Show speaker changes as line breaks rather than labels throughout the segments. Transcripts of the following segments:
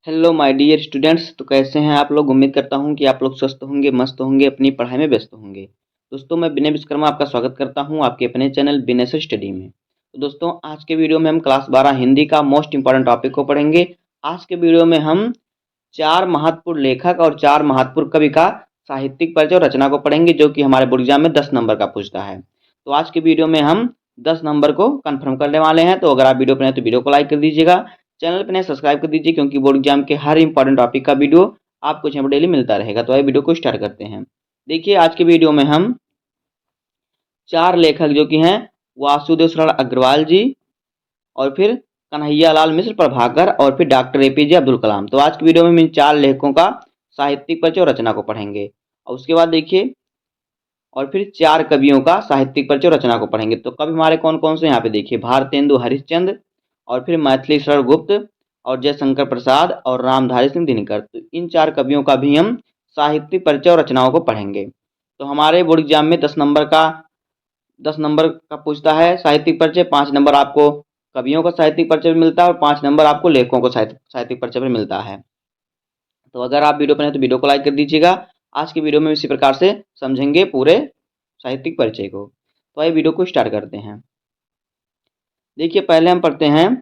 Hello my dear students. तो कैसे हैं आप लोग। उम्मीद करता हूं कि आप लोग स्वस्थ होंगे, मस्त होंगे, अपनी पढ़ाई में व्यस्त होंगे। दोस्तों, मैं विनय विश्वकर्मा आपका स्वागत करता हूं आपके अपने चैनल विनय से स्टडी में। तो दोस्तों, आज के वीडियो में हम क्लास 12 हिंदी का मोस्ट इंपॉर्टेंट टॉपिक को पढ़ेंगे। आज के वीडियो में हम 4 महत्वपूर्ण लेखक और 4 महत्वपूर्ण कवि का साहित्यिक परिचय और रचना को पढ़ेंगे, जो कि हमारे बोर्ड एग्जाम में 10 नंबर का पूछता है। तो आज के वीडियो में हम 10 नंबर को कंफर्म करने वाले हैं। तो अगर आप वीडियो पर हैं तो वीडियो को लाइक कर दीजिएगा, चैनल पर नए सब्सक्राइब कर दीजिए, क्योंकि बोर्ड एग्जाम के हर इंपॉर्टेंट टॉपिक का वीडियो आपको यहाँ पर डेली मिलता रहेगा। तो आइए वीडियो को स्टार्ट करते हैं। देखिए, आज के वीडियो में हम 4 लेखक जो कि हैं वासुदेव शरण अग्रवाल जी, और फिर कन्हैयालाल मिश्र प्रभाकर, और फिर डॉक्टर एपीजे अब्दुल कलाम। तो आज की वीडियो में हम इन 4 लेखकों का साहित्यिक परिचय और रचना को पढ़ेंगे। और उसके बाद देखिए, और फिर 4 कवियों का साहित्यिक परिचय और रचना को पढ़ेंगे। तो कवि हमारे कौन कौन से यहाँ पे देखिए, भारतेंदु हरिश्चंद्र, और फिर मैथिली शरण गुप्त, और जयशंकर प्रसाद, और रामधारी सिंह दिनकर। तो इन 4 कवियों का भी हम साहित्यिक परिचय और रचनाओं को पढ़ेंगे। तो हमारे बोर्ड एग्जाम में 10 नंबर का पूछता है साहित्यिक परिचय। 5 नंबर आपको कवियों का साहित्यिक परिचय भी मिलता है, और 5 नंबर आपको लेखकों को साहित्यिक परिचय भी मिलता है। तो अगर आप वीडियो पर हैं तो वीडियो को लाइक कर दीजिएगा। आज की वीडियो में इसी प्रकार से समझेंगे पूरे साहित्यिक परिचय को। तो आइए वीडियो को स्टार्ट करते हैं। देखिए, पहले हम पढ़ते हैं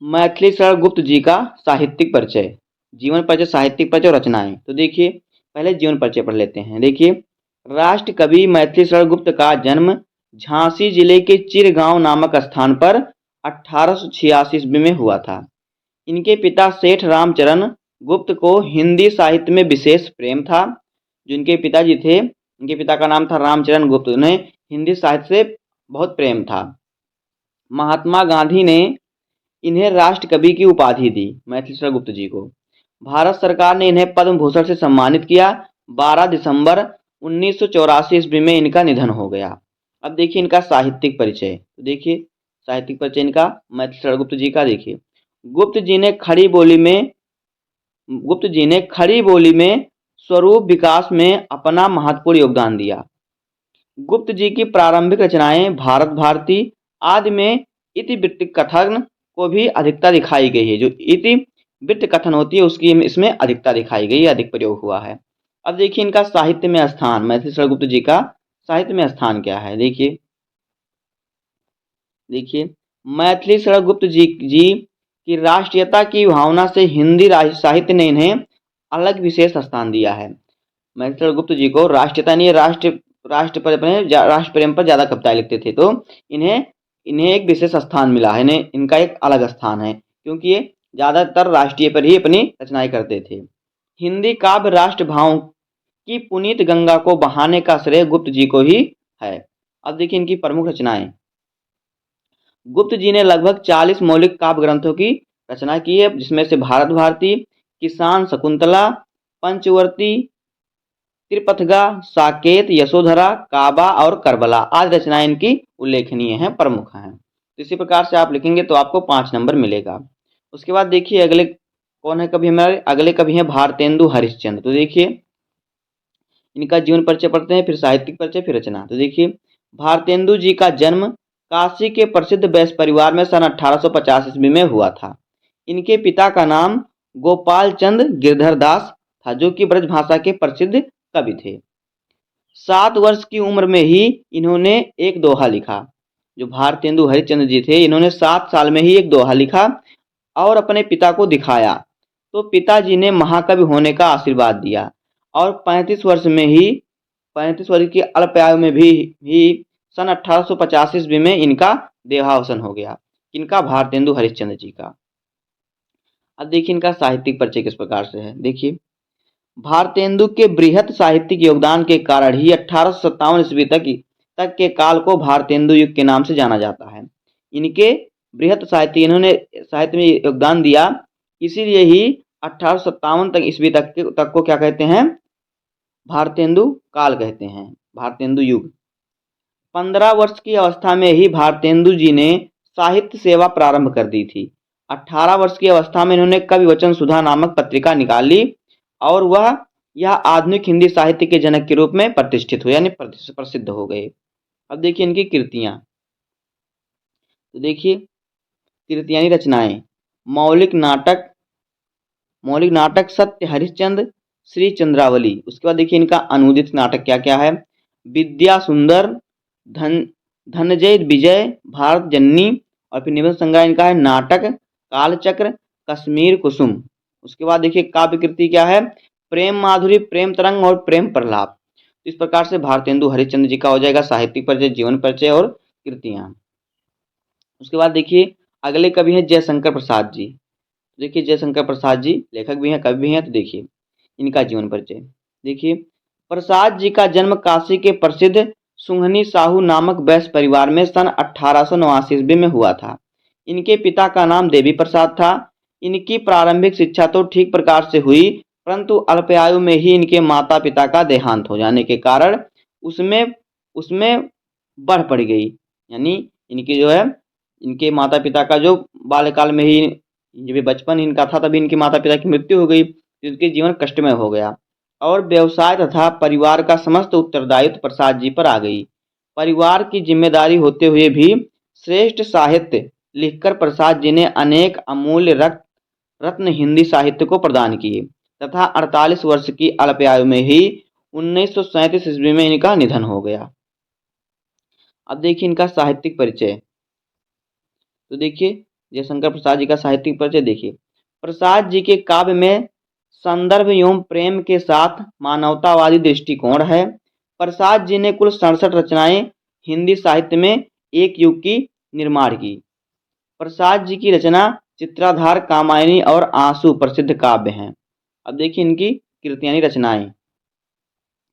मैथिली शरण गुप्त जी का साहित्यिक परिचय, जीवन परिचय, साहित्यिक परिचय और रचनाएं। तो देखिए, पहले जीवन परिचय पढ़ लेते हैं। देखिए, राष्ट्र कवि मैथिली शरण गुप्त का जन्म झांसी जिले के चिरगांव नामक स्थान पर 1886 ईस्वी में हुआ था। इनके पिता सेठ रामचरण गुप्त को हिंदी साहित्य में विशेष प्रेम था। जो इनके पिताजी थे, इनके पिता का नाम था रामचरण गुप्त, उन्हें हिंदी साहित्य से बहुत प्रेम था। महात्मा गांधी ने इन्हें राष्ट्र कवि की उपाधि दी, मैथिली शरण गुप्त जी को। भारत सरकार ने इन्हें पद्म भूषण से सम्मानित किया। 12 दिसंबर 1984 ईस्वी में इनका निधन हो गया। अब देखिए इनका साहित्यिक परिचय। तो देखिए, साहित्यिक परिचय इनका मैथिली शरण गुप्त जी का देखिए। गुप्त जी ने खड़ी बोली में स्वरूप विकास में अपना महत्वपूर्ण योगदान दिया। गुप्त जी की प्रारंभिक रचनाएं भारत भारती आदि में इतिवृत्त कथन को भी अधिकता दिखाई गई है। जो इतिवृत्त कथन होती है उसकी इसमें अधिकता दिखाई गई है, अधिक प्रयोग हुआ है। अब देखिए इनका साहित्य में स्थान, मैथिली शरण गुप्त जी का साहित्य में स्थान क्या है। देखिए देखिए मैथिली शरण गुप्त जी की राष्ट्रीयता की भावना से हिंदी साहित्य ने इन्हें अलग विशेष स्थान दिया है। मैथिली शरण गुप्त जी को राष्ट्रीयता नहीं, राष्ट्र प्रेम पर ज्यादा कविताएं लिखते थे, तो इन्हें इन्हें एक विशेष स्थान मिला है। इन्हें इनका एक अलग स्थान है, क्योंकि ये ज्यादातर राष्ट्रीय पर ही अपनी रचनाएं करते थे। हिंदी काव्य राष्ट्र भाव की पुनीत गंगा को बहाने का श्रेय गुप्त जी को ही है। अब देखिए इनकी प्रमुख रचनाएं। गुप्त जी ने लगभग 40 मौलिक काव्य ग्रंथों की रचना की है, जिसमें से भारत भारती, किसान शकुंतला, पंचवर्ती, त्रिपथगा, साकेत, यशोधरा, काबा और करबला आदि रचनाएं इनकी उल्लेखनीय हैं, प्रमुख हैं। तो इसी प्रकार से आप लिखेंगे तो आपको 5 नंबर मिलेगा। उसके बाद देखिए अगले कौन है कवि हमारे, अगले कवि हैं भारतेंदु हरिश्चंद्र। तो देखिए इनका जीवन परिचय पढ़ते हैं, फिर साहित्यिक परिचय, फिर रचना। तो देखिए, भारतेंदु जी का जन्म काशी के प्रसिद्ध वैश्य परिवार में सन 1850 ईस्वी में हुआ था। इनके पिता का नाम गोपाल चंद गिरधर दास था, जो कि ब्रज भाषा के प्रसिद्ध कवि थे। 7 वर्ष की उम्र में ही इन्होंने एक दोहा लिखा। जो भारतेंदु हरिश्चंद्र जी थे, इन्होंने 7 साल में ही एक दोहा लिखा और अपने पिता को दिखाया। तो पिताजी ने महाकवि होने का आशीर्वाद दिया, और 35 वर्ष की अल्प आयु में भी सन 1885 ईस्वी में इनका देहावसान हो गया। इनका भारतेंदु हरिश्चंद्र जी का। अब देखिए इनका साहित्यिक परिचय किस प्रकार से है। देखिए, भारतेंदु के बृहत साहित्यिक योगदान के कारण ही 1857 ईस्वी तक के काल को भारतेंदु युग के नाम से जाना जाता है। इनके बृहत इन्होंने साहित्य में योगदान दिया, इसीलिए ही 1857 तक ईस्वी तक को क्या कहते हैं, भारतेंदु काल कहते हैं, भारतेंदु युग। 15 वर्ष की अवस्था में ही भारतेंदु जी ने साहित्य सेवा प्रारंभ कर दी थी। 18 वर्ष की अवस्था में इन्होंने कवि वचन सुधा नामक पत्रिका निकाली, और यह आधुनिक हिंदी साहित्य के जनक के रूप में प्रतिष्ठित हुए, यानी प्रसिद्ध हो गए। अब देखिए इनकी कृतियां। तो देखिए कृतियां रचनाएं, मौलिक नाटक, मौलिक नाटक सत्य हरिश्चंद्र, श्री चंद्रावली। उसके बाद देखिए इनका अनुदित नाटक क्या क्या है। विद्या सुंदर, धन धनजय विजय, भारत जननी। और फिर निबंध संग्रह इनका है नाटक कालचक्र, कश्मीर कुसुम। उसके बाद देखिए काव्य कृति क्या है, प्रेम माधुरी, प्रेम तरंग और प्रेम प्रलाप। इस प्रकार से भारतेंदु हरिश्चंद्र जी का हो जाएगा साहित्यिक परिचय, जीवन परिचय और कृतियां। उसके बाद देखिए अगले कवि हैं जयशंकर प्रसाद जी। देखिए जयशंकर प्रसाद जी लेखक भी हैं, कवि भी हैं। तो देखिए इनका जीवन परिचय। देखिए प्रसाद जी का जन्म काशी के प्रसिद्ध सुंघनी साहू नामक वैश्य परिवार में सन 1889 ईस्वी में हुआ था। इनके पिता का नाम देवी प्रसाद था। इनकी प्रारंभिक शिक्षा तो ठीक प्रकार से हुई, परंतु अल्पायु में ही इनके माता पिता का देहांत हो जाने के कारण उसमें उसमें बढ़ पड़ गई। यानी इनकी जो है, इनके माता पिता का जो बाल्यकाल में ही, जब बचपन इनका था तभी इनके माता पिता की मृत्यु हो गई, तो इनके जीवन कष्टमय हो गया और व्यवसाय तथा परिवार का समस्त उत्तरदायित्व प्रसाद जी पर आ गई। परिवार की जिम्मेदारी होते हुए भी श्रेष्ठ साहित्य लिखकर प्रसाद जी ने अनेक अमूल्य रत्न हिंदी साहित्य को प्रदान किए तथा 48 वर्ष की अल्पायु में ही 1937 ईस्वी में इनका निधन हो गया। अब देखिए इनका साहित्यिक परिचय। तो देखिए जयशंकर प्रसाद जी का साहित्यिक परिचय देखिए। प्रसाद जी के काव्य में संदर्भ एवं प्रेम के साथ मानवतावादी दृष्टिकोण है। प्रसाद जी ने कुल 67 रचनाएं हिंदी साहित्य में एक युग की निर्माण की। प्रसाद जी की रचना चित्राधार, कामायनी और आंसू प्रसिद्ध काव्य हैं। अब देखिए इनकी कृतियां रचनाएं।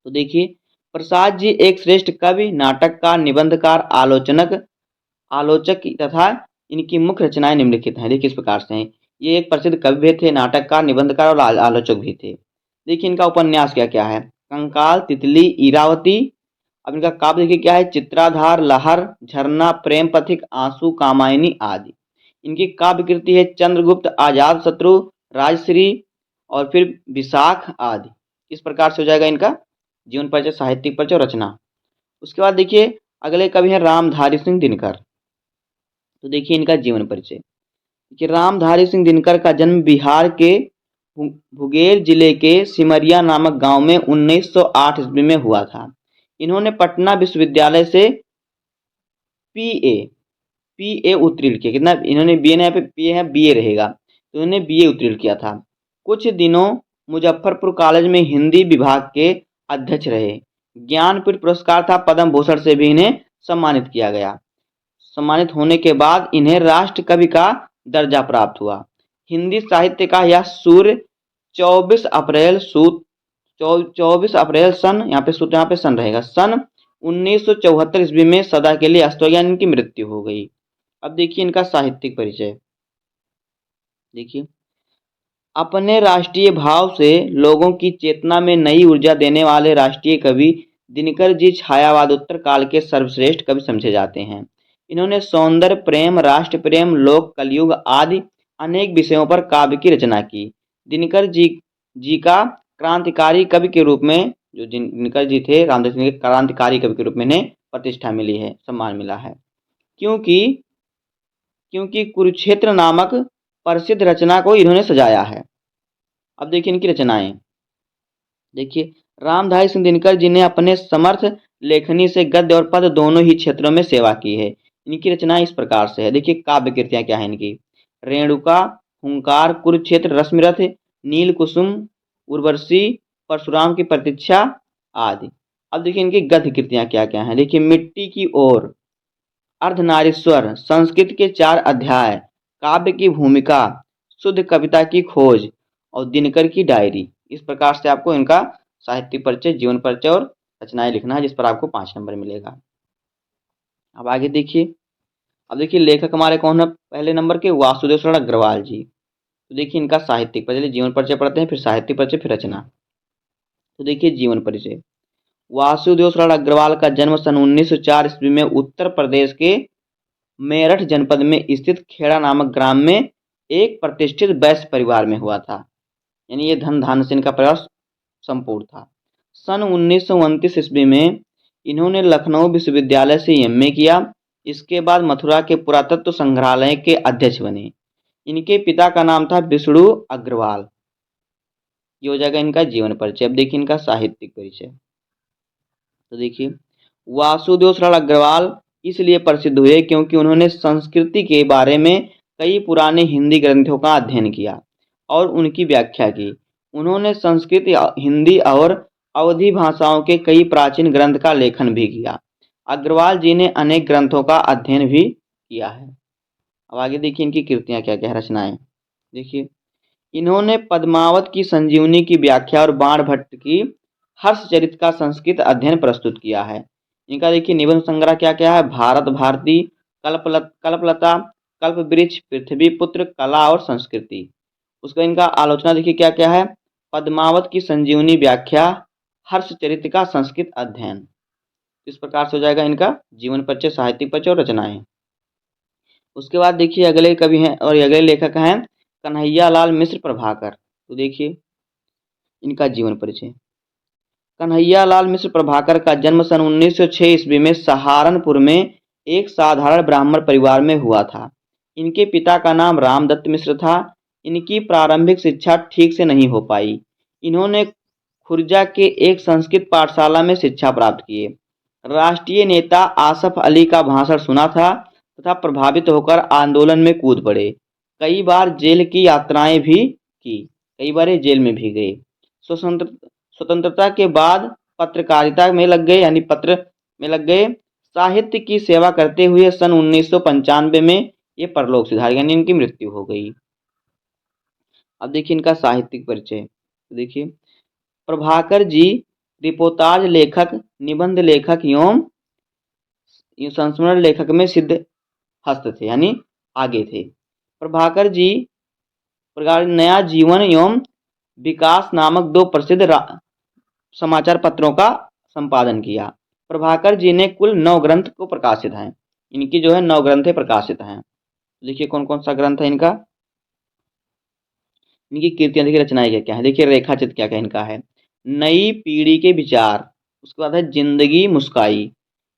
तो देखिए प्रसाद जी एक श्रेष्ठ कवि, नाटककार, निबंधकार, आलोचक तथा इनकी मुख्य रचनाएं निम्नलिखित हैं। देखिए इस प्रकार से हैं। ये एक प्रसिद्ध कवि भी थे, नाटककार, निबंधकार और आलोचक भी थे। देखिए इनका उपन्यास क्या क्या है। कंकाल, तितली, इरावती। अब इनका काव्य देखिए क्या है, चित्राधार, लहर, झरना, प्रेम पथिक, आंसू, कामायनी आदि। इनकी काव्य कृति है चंद्रगुप्त, आजाद शत्रु, राजश्री और फिर विशाख आदि। इस प्रकार से हो जाएगा इनका जीवन परिचय, साहित्यिक परिचय और रचना। उसके बाद देखिए अगले कवि हैं रामधारी सिंह दिनकर। तो देखिए इनका जीवन परिचय कि रामधारी सिंह दिनकर का जन्म बिहार के मुंगेर जिले के सिमरिया नामक गांव में 1908 ईस्वी में हुआ था। इन्होंने पटना विश्वविद्यालय से पीए उत्तीर्ण किया। कितना इन्होंने बीए, यहाँ पे पीए है, बीए रहेगा, तो इन्होंने बीए उत्तीर्ण किया था। कुछ दिनों मुजफ्फरपुर कॉलेज में हिंदी विभाग के अध्यक्ष रहे। ज्ञानपीठ पुरस्कार था पद्म भूषण से भी इन्हें सम्मानित किया गया। सम्मानित होने के बाद इन्हें राष्ट्र कवि का दर्जा प्राप्त हुआ। हिंदी साहित्य का यह सूर्य 24 अप्रैल सन, यहाँ पे सन रहेगा, सन 1974 ईस्वी में सदा के लिए अस्त हो गया, इनकी मृत्यु हो गई। अब देखिए इनका साहित्यिक परिचय। देखिए अपने राष्ट्रीय भाव से लोगों की चेतना में नई ऊर्जा देने वाले राष्ट्रीय कवि दिनकर जी छायावादोत्तर काल के सर्वश्रेष्ठ कवि समझे जाते हैं। इन्होंने सौंदर्य प्रेम, राष्ट्र प्रेम, लोक कलयुग आदि अनेक विषयों पर काव्य की रचना की। दिनकर जी का क्रांतिकारी कवि के रूप में, जो दिनकर जी थे रामदास जी के क्रांतिकारी कवि के रूप में इन्हें प्रतिष्ठा मिली है, सम्मान मिला है, क्योंकि कुरुक्षेत्र नामक प्रसिद्ध रचना को इन्होंने सजाया है। अब देखिए इनकी रचनाएं। देखिए रामधारी सिंह दिनकर जी ने अपने समर्थ लेखनी से गद्य और पद्य दोनों ही क्षेत्रों में सेवा की है। इनकी रचनाएं इस प्रकार से है। देखिए काव्य कृतियां क्या है इनकी। रेणुका, हुंकार, कुरुक्षेत्र, रश्मिरथ, नील कुसुम, उर्वशी, परशुराम की प्रतीक्षा आदि। अब देखिए इनकी गद्य कृतियां क्या क्या हैं। देखिए मिट्टी की ओर, अर्धनारीश्वर, संस्कृत के 4 अध्याय, काव्य की भूमिका, शुद्ध कविता की खोज और दिनकर की डायरी। इस प्रकार से आपको इनका साहित्यिक परिचय, जीवन परिचय और रचनाएं लिखना है, जिस पर आपको 5 नंबर मिलेगा। अब आगे देखिए। अब देखिए लेखक हमारे कौन है पहले नंबर के, वासुदेव शरण अग्रवाल जी। तो देखिए इनका साहित्यिक परिचय, जीवन परिचय पढ़ते हैं, फिर साहित्यिक परिचय, फिर रचना। तो देखिए जीवन परिचय। वासुदेव शरण अग्रवाल का जन्म सन 1904 ईस्वी में उत्तर प्रदेश के मेरठ जनपद में स्थित खेड़ा नामक ग्राम में एक प्रतिष्ठित वैश्य परिवार में हुआ था। यानी ये धन धान्य से इनका परिवार संपूर्ण था। सन 1929 ईस्वी में इन्होंने लखनऊ विश्वविद्यालय से एमए किया। इसके बाद मथुरा के पुरातत्व संग्रहालय के अध्यक्ष बने। इनके पिता का नाम था विष्णु अग्रवाल। ये हो जाएगा इनका जीवन परिचय। अब देखिए इनका साहित्यिक परिचय। तो देखिए वासुदेव श्रवण अग्रवाल इसलिए प्रसिद्ध हुए क्योंकि उन्होंने संस्कृति के बारे में कई पुराने हिंदी ग्रंथों का अध्ययन किया और उनकी व्याख्या की। उन्होंने संस्कृत, हिंदी और अवधी भाषाओं के कई प्राचीन ग्रंथ का लेखन भी किया। अग्रवाल जी ने अनेक ग्रंथों का अध्ययन भी किया है। अब आगे देखिए इनकी कृतियां क्या क्या रचनाएं। देखिए इन्होंने पद्मावत की संजीवनी की व्याख्या और बाणभट्ट की हर्षचरित का संस्कृत अध्ययन प्रस्तुत किया है। इनका देखिए निबंध संग्रह क्या क्या है। भारत भारती, कल्पलता, कल्पवृक्ष, पृथ्वीपुत्र, कला और संस्कृति। उसका इनका आलोचना देखिए क्या क्या है। पद्मावत की संजीवनी व्याख्या, हर्षचरित का संस्कृत अध्ययन। इस प्रकार से हो जाएगा इनका जीवन परिचय, साहित्यिक परिचय और रचनाएं। उसके बाद देखिए अगले कवि हैं और अगले लेखक हैं कन्हैयालाल मिश्र प्रभाकर। तो देखिए इनका जीवन परिचय। कन्हैयालाल मिश्र प्रभाकर का जन्म सन 1906 ईस्वी में सहारनपुर में एक साधारण ब्राह्मण परिवार में हुआ था। इनके पिता का नाम रामदत्त मिश्र था। इनकी प्रारंभिक शिक्षा ठीक से नहीं हो पाई। इन्होंने खुर्जा के एक संस्कृत पाठशाला में शिक्षा प्राप्त किए। राष्ट्रीय नेता आसफ अली का भाषण सुना था तथा प्रभावित होकर आंदोलन में कूद पड़े। कई बार जेल की यात्राएं भी की, कई बार ये जेल में भी गए। स्वतंत्रता के बाद पत्रकारिता में लग गए, यानी पत्र में लग गए। साहित्य की सेवा करते हुए सन 1995 में ये परलोक सिधार, यानी इनकी मृत्यु हो गई। अब देखिए इनका साहित्यिक परिचय। देखिए प्रभाकर जी रिपोर्टाज लेखक, निबंध लेखक एवं संस्मरण लेखक में सिद्ध हस्त थे, यानी आगे थे। प्रभाकर जी प्रकार नया जीवन एवं विकास नामक दो प्रसिद्ध समाचार पत्रों का संपादन किया। प्रभाकर जी ने कुल 9 ग्रंथ को प्रकाशित हैं। इनकी जो है 9 ग्रंथें प्रकाशित हैं। देखिए कौन कौन सा ग्रंथ है इनका। इनकी कृतियां देखिए, रचनाएं क्या क्या है। देखिए रेखाचित्र क्या क्या इनका है। नई पीढ़ी के विचार, उसके बाद है जिंदगी मुस्काई।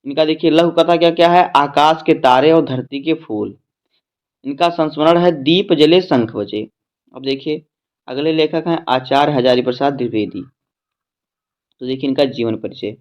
इनका देखिए लघु कथा क्या क्या है। आकाश के तारे और धरती के फूल। इनका संस्मरण है दीप जले शंख बजे। अब देखिए अगले लेखक हैं आचार्य हजारी प्रसाद द्विवेदी। तो देखिए इनका जीवन परिचय।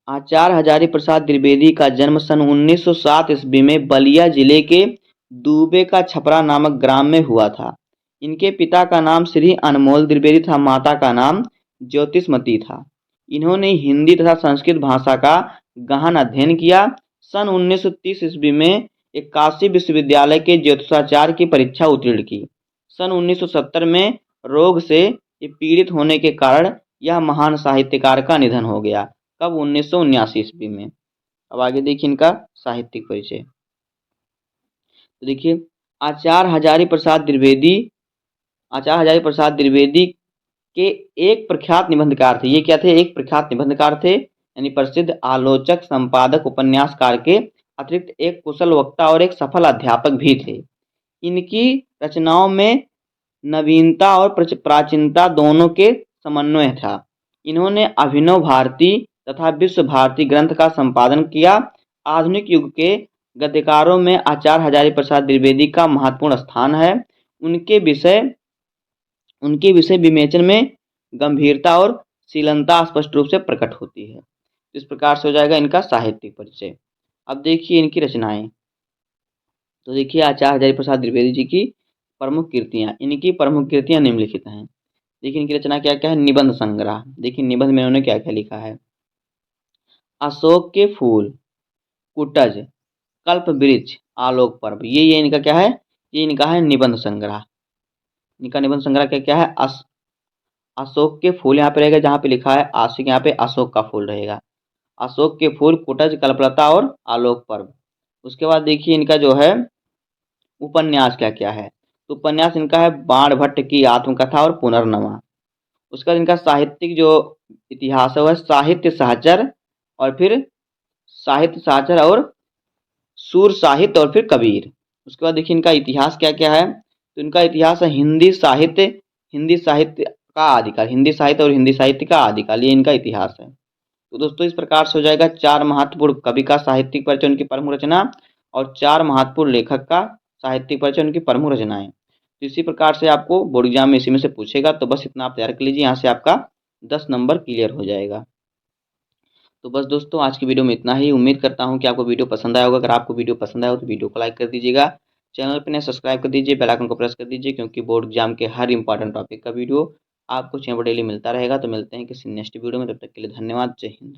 आचार्य हजारी प्रसाद द्विवेदी का जन्म सन 1907 ईस्वी में बलिया जिले के दूबे का छपरा नामक ग्राम में हुआ था। इनके पिता का नाम श्री अनमोल द्विवेदी था, माता का नाम ज्योतिषमती था। इन्होंने हिंदी तथा संस्कृत भाषा का गहन अध्ययन किया। सन 1930 ईस्वी में काशी विश्वविद्यालय के ज्योतिषाचार्य की परीक्षा उत्तीर्ण की। सन 1970 में रोग से पीड़ित होने के कारण यह महान साहित्यकार का निधन हो गया। कब? 1979 ईस्वी में। अब आगे देखिए इनका साहित्यिक परिचय। तो देखिए आचार्य हजारी प्रसाद द्विवेदी के एक प्रख्यात निबंधकार थे। ये क्या थे? एक प्रख्यात निबंधकार थे, यानी प्रसिद्ध आलोचक, संपादक, उपन्यासकार के अतिरिक्त एक कुशल वक्ता और एक सफल अध्यापक भी थे। इनकी रचनाओं में नवीनता और प्राचीनता दोनों के समन्वय था। इन्होंने अभिनव भारती तथा विश्व भारती ग्रंथ का संपादन किया। आधुनिक युग के गद्यकारों में आचार्य हजारी प्रसाद द्विवेदी का महत्वपूर्ण स्थान है। उनके विषय विवेचन में गंभीरता और शीलता स्पष्ट रूप से प्रकट होती है। इस प्रकार से हो जाएगा इनका साहित्यिक परिचय। अब देखिए इनकी रचनाएं। तो देखिए आचार्य हजारी प्रसाद द्विवेदी जी की प्रमुख कृतियां। इनकी प्रमुख कृतियां निम्नलिखित हैं। देखिए इनकी रचना क्या क्या है। निबंध संग्रह। देखिए निबंध में उन्होंने क्या क्या लिखा है। अशोक के फूल, कुटज, कल्प वृक्ष, आलोक पर्व। ये इनका क्या है? ये इनका है निबंध संग्रह। इनका निबंध संग्रह क्या क्या है। अशोक के फूल यहाँ पे रहेगा, जहाँ पे लिखा है आशिक, यहाँ पे अशोक का फूल रहेगा। अशोक के फूल, कुटज, कल्पलता और आलोक पर्व। उसके बाद देखिए इनका जो है उपन्यास क्या क्या है। तो उपन्यास इनका है बाणभट्ट की आत्मकथा और पुनर्नवा। उसका इनका साहित्यिक जो इतिहास है वह साहित्य सहचर, और फिर साहित्य सहचर और सूर साहित्य, और फिर कबीर। उसके बाद देखिए इनका इतिहास क्या क्या है। तो इनका इतिहास है हिंदी साहित्य का आदिकाल, हिंदी साहित्य और हिंदी साहित्य का आदिकाल, ये इनका इतिहास है। तो दोस्तों इस प्रकार से हो जाएगा 4 महत्वपूर्ण कवि का साहित्यिक परिचय, उनकी प्रमुख रचना, और 4 महत्वपूर्ण लेखक का साहित्यिक परिचय, उनकी प्रमुख रचनाएं। तो इसी प्रकार से आपको बोर्ड एग्जाम में इसी में से पूछेगा, तो बस इतना आप तैयार कर लीजिए, यहाँ से आपका 10 नंबर क्लियर हो जाएगा। तो बस दोस्तों आज की वीडियो में इतना ही। उम्मीद करता हूँ कि आपको वीडियो पसंद आया होगा। अगर आपको वीडियो पसंद आया हो तो वीडियो को लाइक कर दीजिएगा, चैनल पर नए सब्सक्राइब कर दीजिए, बेल आइकन को प्रेस कर दीजिए, क्योंकि बोर्ड एग्जाम के हर इंपॉर्टेंट टॉपिक का वीडियो आपको चैनल पर डेली मिलता रहेगा। तो मिलते हैं किसी नेक्स्ट वीडियो में, तब तक के लिए धन्यवाद। जय हिंद।